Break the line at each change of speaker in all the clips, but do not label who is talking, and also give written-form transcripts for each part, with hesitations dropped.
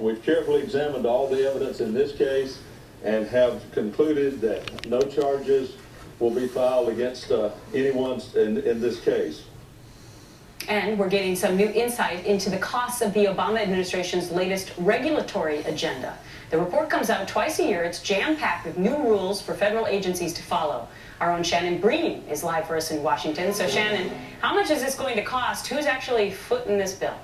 We've carefully examined all the evidence in this case and have concluded that no charges will be filed against anyone in this case.
And we're getting some new insight into the costs of the Obama administration's latest regulatory agenda. The report comes out twice a year. It's jam-packed with new rules for federal agencies to follow. Our own Shannon Breen is live for us in Washington. So Shannon, how much is this going to cost? Who's actually footing this bill?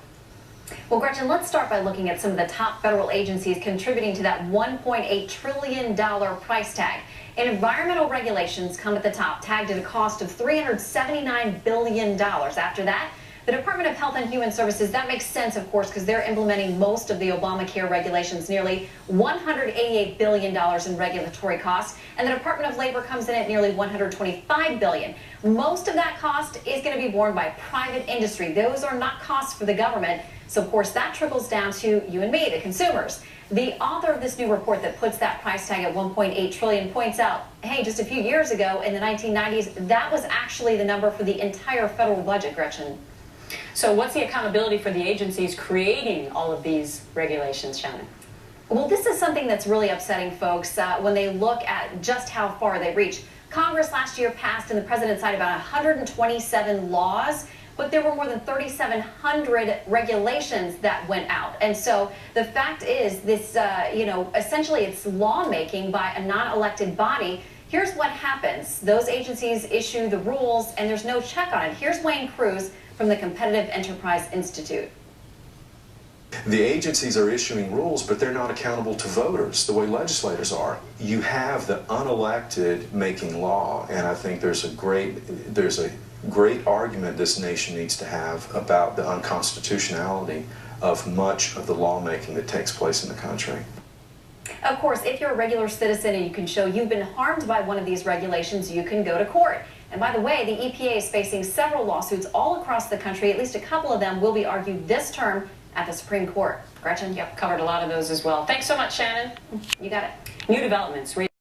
Well, Gretchen, let's start by looking at some of the top federal agencies contributing to that $1.8 trillion price tag. And environmental regulations come at the top, tagged at a cost of $379 billion. After that, the Department of Health and Human Services, that makes sense, of course, because they're implementing most of the Obamacare regulations, nearly $188 billion in regulatory costs. And the Department of Labor comes in at nearly $125 billion. Most of that cost is going to be borne by private industry. Those are not costs for the government. So, of course, that trickles down to you and me, the consumers. The author of this new report that puts that price tag at $1.8 trillion points out, hey, just a few years ago in the 1990s, that was actually the number for the entire federal budget, Gretchen.
So what's the accountability for the agencies creating all of these regulations, Shannon?
Well, this is something that's really upsetting folks when they look at just how far they reach. Congress last year passed and the president signed about 127 laws, but there were more than 3,700 regulations that went out. And so the fact is this, essentially it's lawmaking by a non-elected body. Here's what happens. Those agencies issue the rules and there's no check on it. Here's Wayne Cruz from the Competitive Enterprise Institute.
The agencies are issuing rules, but they're not accountable to voters the way legislators are. You have the unelected making law, and I think there's a great argument this nation needs to have about the unconstitutionality of much of the lawmaking that takes place in the country.
Of course, if you're a regular citizen and you can show you've been harmed by one of these regulations, you can go to court. And by the way, the EPA is facing several lawsuits all across the country. At least a couple of them will be argued this term at the Supreme Court. Gretchen?
Yep, covered a lot of those as well. Thanks so much, Shannon.
You got it.
New developments.